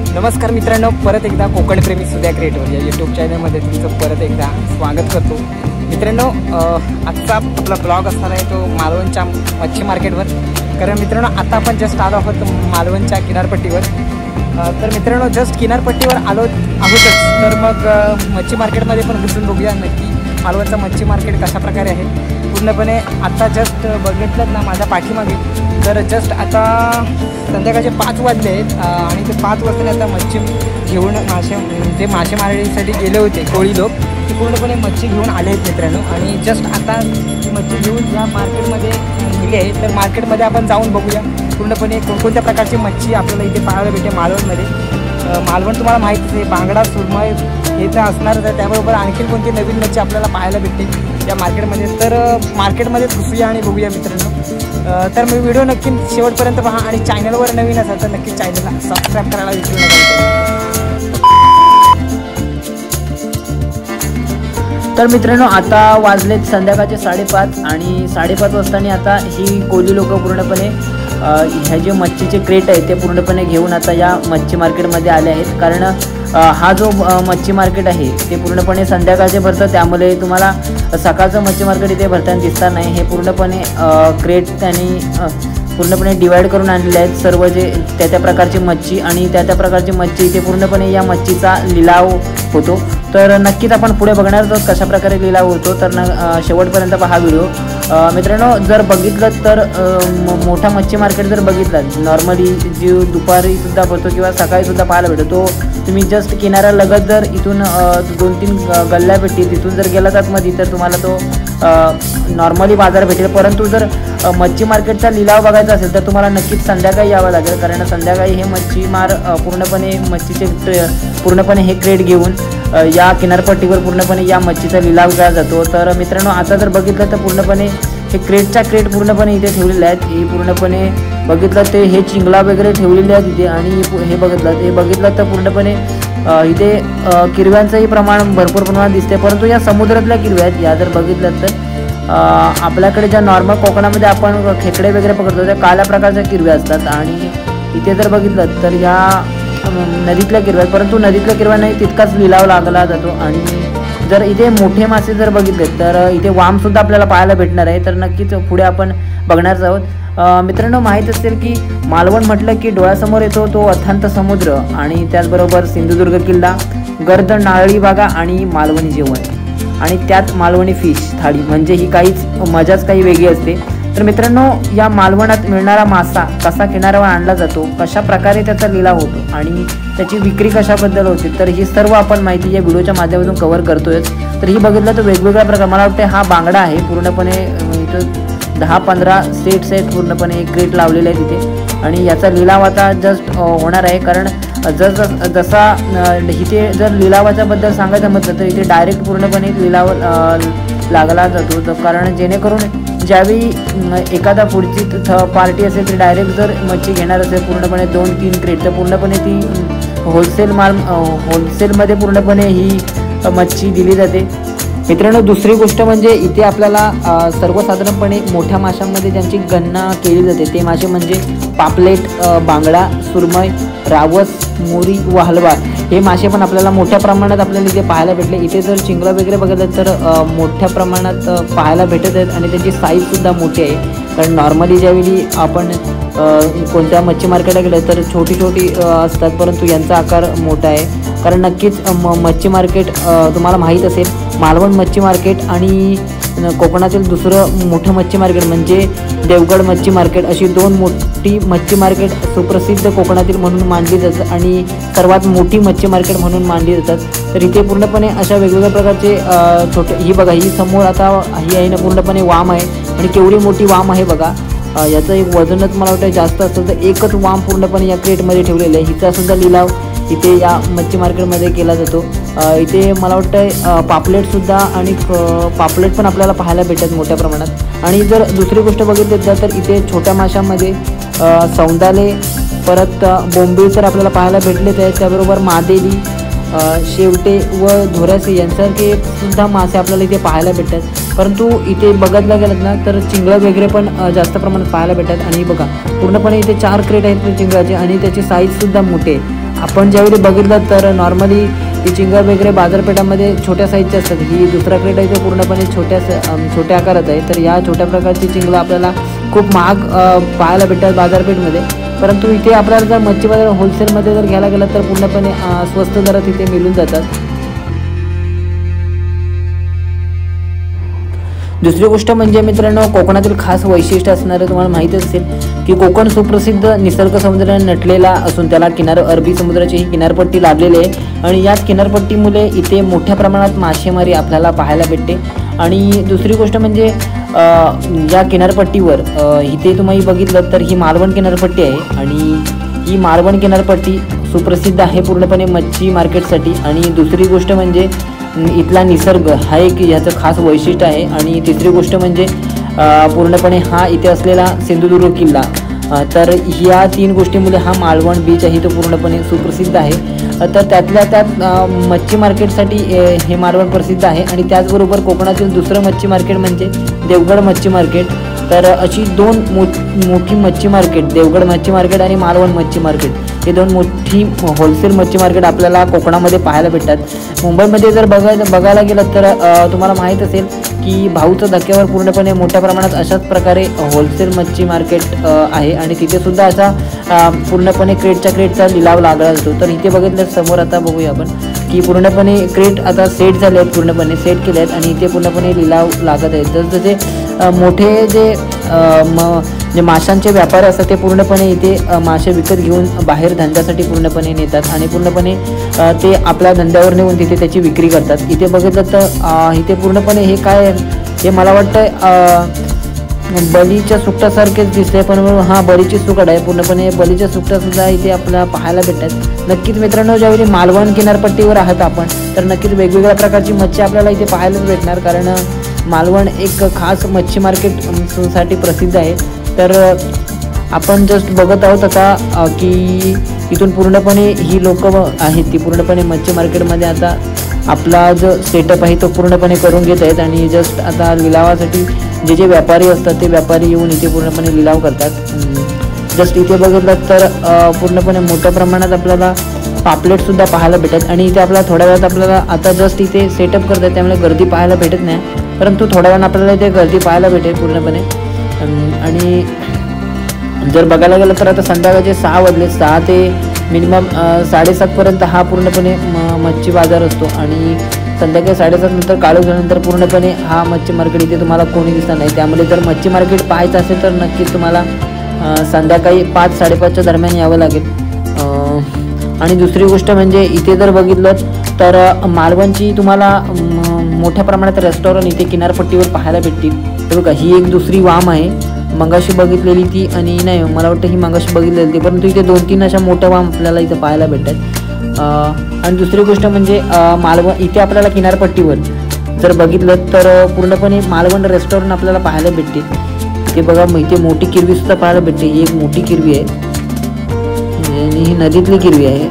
नमस्कार मित्रांनो, परत एकदा कोकण प्रेमी सुद्या क्रिएटर या यूट्यूब चॅनलमध्ये तुमचं परत एकदा स्वागत करतो। मित्रांनो, आजचा आपला ब्लॉग असणार आहे तो मालवणच्या मच्छी मार्केटवर। कारण मित्रांनो, आता आपण जस्ट आलो आहोत मालवणच्या किनारपट्टीवर। तर मित्रांनो, जस्ट किनारपट्टीवर आलो आहोतच, तर मग मच्छी मार्केटमध्ये पण घुसून बघूया नक्की मालवणचं मच्छी मार्केट कशा प्रकारे आहे पूर्णपणे। आता जस्ट बघितलं ना माझ्या पाठीमागे, तर जस्ट आता संध्याकाळचे 5 वाजले आहेत आणि ते 5 वाजता आता मच्छी घेऊन जे मासेमारीसाठी गेले होते कोळी लोक, ते पूर्णपणे मच्छी घेऊन आले आहेत मित्रांनो। आणि जस्ट आता मच्छी घेऊन या मार्केटमध्ये गेले आहेत, तर मार्केटमध्ये आपण जाऊन बघूया पूर्णपणे कोणकोणत्या प्रकारची मच्छी आपल्याला इथे पाहायला भेटते मालवणमध्ये। मालवण तुम्हाला माहितीच आहे, बांगडा सुरमई हे तर असणारच आहे, त्याबरोबर आणखी कोणती नवीन मच्छी आपल्याला पाहायला भेटते या मार्केटमध्ये। तर मार्केटमध्ये घुसूया आणि बघूया मित्रांनो। तर मी व्हिडिओ नक्की शेवटपर्यंत पहा आणि चॅनलवर नवीन असाल तर नक्की चॅनलला सबस्क्राईब करायला विसरू नका। तर मित्रांनो, आता वाजलेत संध्याकाळचे 5:30 आणि 5:30 वाजता आता ही कोळी लोक पूर्णपणे ह्या जे मच्छीचे क्रेट आहेत ते पूर्णपणे घेऊन आता या मच्छी मार्केटमध्ये आले आहेत। कारण हा जो मच्छी मार्केट आहे ते पूर्णपणे संध्याकाळचे भरतं, त्यामुळे तुम्हाला सकाळचं मच्छी मार्केट इथे भरताना दिसणार नाही। हे पूर्णपणे क्रेट त्यांनी पूर्णपणे डिवाइड करून आणलेले आहेत, सर्व जे त्या प्रकारची मच्छी आणि त्या प्रकारची मच्छी इथे पूर्णपणे या मच्छीचा लिलाव होतो। तर नक्कीच आपण पुढे बघणार आहोत कशा प्रकारे लिलाव होतो, तर शेवटपर्यंत पहा व्हिडिओ मित्रांनो। जर बघितलं तर मोठा मच्छी मार्केट जर बघितलं नॉर्मली जी दुपारी सुद्धा भरतो किंवा सकाळी सुद्धा पाहायला भेटतो, तुम्ही जस्ट किनाऱ्या लगत जर इथून 2-3 गल्ल्या भेटतील, तिथून जर गेला जात मध्ये तर तुम्हाला तो नॉर्मली बाजार भेटेल। परंतु जर मच्छी मार्केटचा लिलाव बघायचा असेल तर तुम्हाला नक्कीच संध्याकाळी यावं लागेल, कारण संध्याकाळी हे मच्छीमार पूर्णपणे मच्छीचे पूर्णपणे हे क्रेट घेऊन या किनारपट्टीवर पूर्णपणे या मच्छीचा लिलाव केला जातो। तर मित्रांनो, आता जर बघितलं तर पूर्णपणे हे क्रेट पूर्णपणे इथे ठेवलेले आहेत। हे पूर्णपणे बघितलं ते हे चिंगला वगैरे ठेवलेले आहेत इथे, आणि हे बघितलं तर पूर्णपणे इथे किरव्यांचंही प्रमाण भरपूर प्रमाणात दिसते। परंतु या समुद्रातल्या किरव्या आहेत, या जर बघितलं तर आपल्याकडे ज्या नॉर्मल कोकणामध्ये आपण खेकडे वगैरे पकडतो त्या काळ्या प्रकारच्या किरव्या असतात, आणि इथे जर बघितलं तर ह्या नदीतल्या किरव्या, परंतु नदीतल्या किरव्यांनाही तितकाच लिलाव लागला जातो। आणि जर इथे मोठे मासे जर बघितले तर इथे वामसुद्धा आपल्याला पाहायला भेटणार आहे, तर नक्कीच पुढे आपण बघणारच आहोत। मित्रांनो, माहीत असेल की मालवण म्हटलं की डोळ्यासमोर येतो तो अथांत समुद्र, आणि त्याचबरोबर सिंधुदुर्ग किल्ला, गर्द नारळी बागा आणि मालवणी जेवण, आणि त्यात मालवणी फिश थाळी, म्हणजे ही मजाच काही वेगळी असते। तर मित्रांनो, या मालवणात मिळणारा मासा कसा किनाऱ्यावर आणला जातो, कशा प्रकारे त्याचा लिलाव होतो आणि त्याची विक्री कशाबद्दल होते, तर ही सर्व आपण माहिती या व्हिडिओच्या माध्यमातून कव्हर करतोय। तर ही बघितलं तर वेगवेगळ्या प्रकार, मला वाटतं हा बांगडा आहे, पूर्णपणे इथं 10-15 सेट्स आहेत, पूर्णपणे एक क्रेट लावलेले आहे तिथे, आणि याचा लिलाव आता जस्ट होणार आहे। कारण जसा इथे जर लिलावाच्या बद्दल सांगायचं म्हटलं तर इथे डायरेक्ट पूर्णपणे लिलाव लागला जातो, कारण जेणेकरून ज्यावेळी एखादा पुढची पार्टी असेल ती डायरेक्ट जर मच्छी घेणार असेल पूर्णपणे 2-3 क्रेट, तर पूर्णपणे ती होलसेलमध्ये पूर्णपणे ही मच्छी दिली जाते। मित्रांनो, दुसरी गोष्ट म्हणजे इथे आपल्याला सर्वसाधारणपणे मोठ्या माशांमध्ये ज्यांची गणना केली जाते ते मासे म्हणजे पापलेट, बांगडा, सुरमई, रावस, मोरी व हलवा, हे मासे पण आपल्याला मोठ्या प्रमाणात आपल्याला इथे पाहायला भेटले। इथे जर चिंगला वगैरे बघितलं तर मोठ्या प्रमाणात पाहायला भेटत आहेत, आणि त्यांची साईजसुद्धा मोठी आहे। कारण नॉर्मली ज्यावेळी आपण कोणत्या मच्छी मार्केटला गेलं तर छोटी असतात, परंतु यांचा आकार मोठा आहे। कारण नक्कीच मच्छी मार्केट तुम्हाला माहीत असेल, मालवण मच्छी मार्केट आणि कोकणातील दुसरं मोठं मच्छी मार्केट म्हणजे देवगड मच्छी मार्केट, अशी 2 मोठी मच्छी मार्केट सुप्रसिद्ध कोकणातील म्हणून मानली जातात आणि सर्वात मोठी मच्छी मार्केट म्हणून मानली जातात। तर इथे पूर्णपणे अशा वेगवेगळ्या प्रकारचे छोटे, ही बघा, ही समोर आता ही आहे ना पूर्णपणे वाम आहे, आणि केवढी मोठी वाम आहे बघा। याचं एक वजनच मला वाटतं जास्त असतं, तर एकच वाम पूर्णपणे या क्रेटमध्ये ठेवलेलं आहे। हिचासुद्धा लिलाव इथे या मच्छी मार्केटमध्ये केला जातो। इथे मला वाटतं पापलेटसुद्धा, आणि पापलेट पण आपल्याला पाहायला भेटतात मोठ्या प्रमाणात। आणि जर दुसरी गोष्ट बघितली तर इथे छोट्या माशांमध्ये सौंदाले, परत बोंबील तर आपल्याला पाहायला भेटलेच आहेत, त्याबरोबर मादेली, शेवटे व धोरासी यांसारखे सुद्धा मासे आपल्याला इथे पाहायला भेटतात। परंतु इथे बघायला गेलं ना तर चिंगळं वगैरे पण जास्त प्रमाणात पाहायला भेटतात। आणि बघा पूर्णपणे इथे 4 क्रेट आहेत चिंगळाचे, आणि त्याची साईजसुद्धा मोठी आहे। आपण ज्यावेळी बघितलं तर नॉर्मली ती चिंगळ वगैरे बाजारपेठामध्ये छोट्या साईजची असतात. ही दुसरा क्रेट आहे तो पूर्णपणे छोट्या आकारात आहे. तर या छोट्या प्रकारची चिंगळं आपल्याला खूप महाग पाहायला भेटतात बाजारपेठमध्ये, परंतु इथे आपल्याला जर मच्छी बाजार होलसेलमध्ये जर घ्यायला गेलं तर पूर्णपणे स्वस्त दरात इथे मिळून जातात. दुसरी गोष्ट म्हणजे मित्रांनो, कोकणातील खास वैशिष्ट्य असणारे तुम्हाला माहीतच असेल की कोकण सुप्रसिद्ध निसर्ग समुद्राने नटलेला असून त्याला अरबी समुद्राची ही किनारपट्टी लाभलेली आहे आणि याच किनारपट्टीमुळे इथे मोठ्या प्रमाणात मासेमारी आपल्याला पाहायला भेटते. आणि दुसरी गोष्ट म्हणजे या किनारपट्टीवर इथे तुम्ही बघितलं तर ही मालवण किनारपट्टी आहे आणि ही मालवण किनारपट्टी सुप्रसिद्ध आहे पूर्णपणे मच्छी मार्केटसाठी. आणि दुसरी गोष्ट म्हणजे इथला निसर्ग हा एक ह्याचं खास वैशिष्ट्य आहे. आणि तिसरी गोष्ट म्हणजे पूर्णपणे हा इथे असलेला सिंधुदुर्ग किल्ला. तर ह्या 3 गोष्टीमुळे हा मालवण बीच आहे तो पूर्णपणे सुप्रसिद्ध आहे. तर त्यातल्या त्यात मच्छी मार्केटसाठी हे मालवण प्रसिद्ध आहे. आणि त्याचबरोबर कोकणातील दुसरं मच्छी मार्केट म्हणजे देवगड मच्छी मार्केट. तर अशी 2 मोठी मच्छी मार्केट, देवगड मच्छी मार्केट आणि मालवण मच्छी मार्केट, हे 2 मोठी होलसेल मच्छी मार्केट आपल्याला कोकणामध्ये पाहायला भेटतात. मुंबईमध्ये जर बघायला गेलं तर तुम्हाला माहीत असेल की भाऊच्या धक्क्यावर पूर्णपणे मोठ्या प्रमाणात अशाच प्रकारे होलसेल मच्छी मार्केट आहे आणि तिथेसुद्धा असा पूर्णपणे क्रेटचा लिलाव लागला जातो. तर इथे बघितलं समोर आता बघूया आपण की पूर्णपणे क्रेट आता सेट झाले आहेत, पूर्णपणे सेट केले आहेत आणि इथे पूर्णपणे लिलाव लागत आहेत. जसजसे मोठे जे माशांचे व्यापारी असतात ते पूर्णपणे इथे मासे विकत घेऊन बाहेर धंद्यासाठी पूर्णपणे नेतात आणि पूर्णपणे ते आपल्या धंद्यावर नेऊन तिथे त्याची विक्री करतात. इथे बघितलं तर इथे पूर्णपणे हे काय, हे मला वाटतं बलीच्या सुकटासारखेच दिसते, पण हा बलीची सुकट आहे. पूर्णपणे बलीच्या सुकटासुद्धा इथे आपल्याला पाहायला भेटतात. नक्कीच मित्रांनो, ज्यावेळी मालवण किनारपट्टीवर आहात आपण तर नक्कीच वेगवेगळ्या प्रकारची मच्छी आपल्याला इथे पाहायलाच भेटणार, कारण मालवण एक खास मच्छी मार्केटसाठी प्रसिद्ध आहे. तर आपण जस्ट बघत आहोत आता की इथून पूर्णपणे ही लोक आहेत ती पूर्णपणे मच्छी मार्केटमध्ये आता आपला जो सेटअप आहे तो पूर्णपणे करून घेत आहेत आणि जस्ट आता लिलावासाठी जे व्यापारी असतात ते व्यापारी येऊन इथे पूर्णपणे लिलाव करतात. जस्ट इथे बघितलं तर पूर्णपणे मोठ्या प्रमाणात आपल्याला पापलेटसुद्धा पाहायला भेटतात आणि इथे आपल्याला थोड्या वेळात आपल्याला आता जस्ट इथे सेटअप करतात त्यामुळे गर्दी पाहायला भेटत नाही, परंतु थोड्या वेळानं आपल्याला इथे गर्दी पाहायला भेटेल पूर्णपणे. आणि जर बघायला गेलं तर आता संध्याकाळचे 6 वाजले, 6 ते मिनिमम 7:30पर्यंत हा पूर्णपणे मच्छी बाजार असतो आणि संध्याकाळी 7:30 नंतर काळोख झाल्यानंतर पूर्णपणे हा मच्छी मार्केट इथे तुम्हाला कोणी दिसणार नाही. त्यामुळे जर मच्छी मार्केट पाहायचं असेल तर नक्कीच तुम्हाला संध्याकाळी 5-5:30च्या दरम्यान यावं लागेल. आणि दुसरी गोष्ट म्हणजे इथे जर बघितलं तर मालवणची तुम्हाला मोठ्या प्रमाणात रेस्टॉरंट इथे किनारपट्टीवर पाहायला भेटतील. बघा ही एक दुसरी वाम आहे, मगाशी बघितलेली ती आणि नाही मला वाटतं ही मगाशी बघितलेली ती, परंतु इथे 2-3 अशा मोठ्या वाम आपल्याला इथे पाहायला भेटतात. आणि दुसरी गोष्ट म्हणजे मालवण इथे आपल्याला किनारपट्टीवर जर बघितलं तर पूर्णपणे मालवण रेस्टॉरंट आपल्याला पाहायला भेटते. इथे बघा इथे मोठी किरवीसुद्धा पाहायला भेटते. ही एक मोठी किरवी आहे आणि ही नदीतली किरवी आहे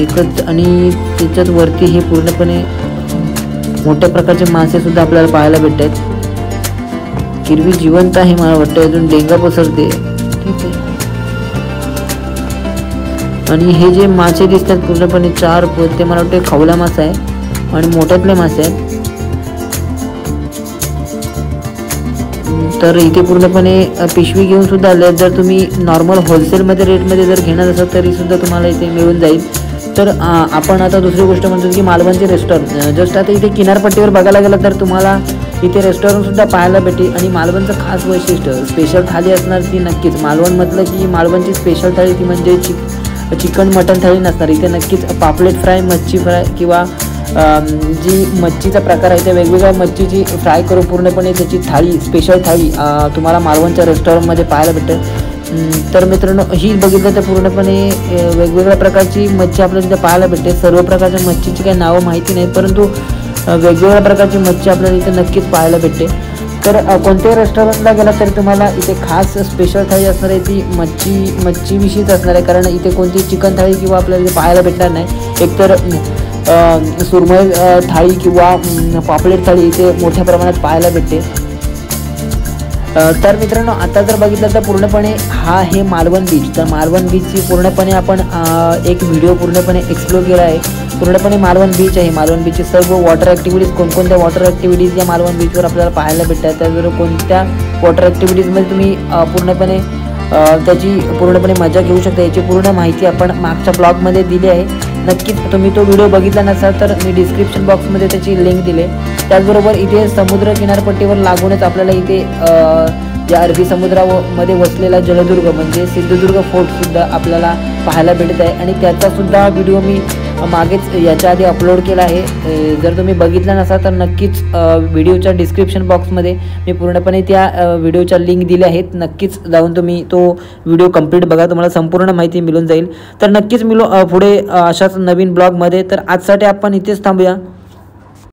एकच आणि त्याच्यात वरती हे पूर्णपणे मोठ्या प्रकारचे मासे सुद्धा आपल्याला पाहायला भेटतात. किरवी जिवंत आहे मला वाटतं, अजून डेंगा पसरते. ठीक आहे. आणि हे जे मासे दिसतात पूर्णपणे 4 ते मला वाटतं खवला मासा आहे आणि मोठ्यातले मासे आहेत. तर इथे पूर्णपणे पिशवी घेऊन सुद्धा आले. जर तुम्ही नॉर्मल होलसेलमध्ये रेटमध्ये जर घेणार असाल तरी सुद्धा तुम्हाला इथे मिळून जाईल. तर आपण आता दुसरी गोष्ट म्हणतो की मालवणचे रेस्टॉरंट जस्ट आता इथे किनारपट्टीवर बघायला गेलं तर तुम्हाला इथे रेस्टॉरंटसुद्धा पाहायला भेटेल. आणि मालवणचं खास वैशिष्ट्य स्पेशल थाळी असणार ती नक्कीच मालवण म्हटलं की मालवणची स्पेशल थाळी ती म्हणजे चिकन मटन थाळी नसणार. इथे नक्कीच पापलेट फ्राय, मच्छी फ्राय किंवा जी मच्छीचा प्रकार आहे त्या वेगवेगळ्या मच्छीची फ्राय करून पूर्णपणे त्याची थाळी स्पेशल थाळी तुम्हाला मालवणच्या रेस्टॉरंटमध्ये पाहायला भेटेल. तर मित्रांनो ही बघितलं तर पूर्णपणे वेगवेगळ्या प्रकारची मच्छी आपल्याला तिथे पाहायला भेटते. सर्व प्रकारच्या मच्छीची काही नावं माहिती नाहीत, परंतु वेगवेगळ्या प्रकारची मच्छी आपल्याला इथे नक्कीच पाहायला भेटते. तर कोणत्याही रेस्टॉरंटला गेला तरी तुम्हाला इथे खास स्पेशल थाळी असणार आहे ती मच्छीविषयीच असणार आहे, कारण इथे कोणती चिकन थाळी किंवा आपल्याला इथे पाहायला भेटणार नाही. एकतर सुरमई थाळी किंवा पापलेट थाळी इथे मोठ्या प्रमाणात पाहायला भेटते. तर मित्रांनो आता जर बघितलं तर पूर्णपणे हा हे मालवण बीच, तर मालवण बीचची पूर्णपणे आपण एक व्हिडिओ पूर्णपणे एक्सप्लोर केला आहे. पूर्णपणे मालवण बीच आहे. मालवण बीचचे सर्व वॉटर ॲक्टिव्हिटीज, कोणकोणत्या वॉटर ॲक्टिव्हिटीज या मालवण बीचवर आपल्याला पाहायला भेटतात, त्याचबरोबर कोणत्या वॉटर ॲक्टिव्हिटीजमध्ये तुम्ही पूर्णपणे त्याची पूर्णपणे मजा घेऊ शकता याची पूर्ण माहिती आपण मागच्या ब्लॉगमध्ये दिली आहे. नक्कीच तुम्ही तो व्हिडिओ बघितला नसाल तर मी डिस्क्रिप्शन बॉक्समध्ये त्याची लिंक दिली. त्याचबरोबर इथे समुद्र किनारपट्टीवर लागूनच आपल्याला इथे या अरबी समुद्रामध्ये वसलेला जलदुर्ग म्हणजे सिंधुदुर्ग फोर्टसुद्धा आपल्याला पाहायला भेटत आहे आणि त्याचासुद्धा व्हिडिओ मी मागेच याच्या आधी अपलोड केला आहे. जर तुम्ही बघितला नसाल तर नक्कीच व्हिडिओच्या डिस्क्रिप्शन बॉक्समध्ये मी पूर्णपणे त्या व्हिडिओच्या लिंक दिल्या आहेत. नक्कीच जाऊन तुम्ही तो व्हिडिओ कंप्लीट बघा, तुम्हाला संपूर्ण माहिती मिळून जाईल. तर नक्कीच मिळू पुढे अशाच नवीन ब्लॉगमध्ये. तर आजसाठी आपण इथेच थांबूया.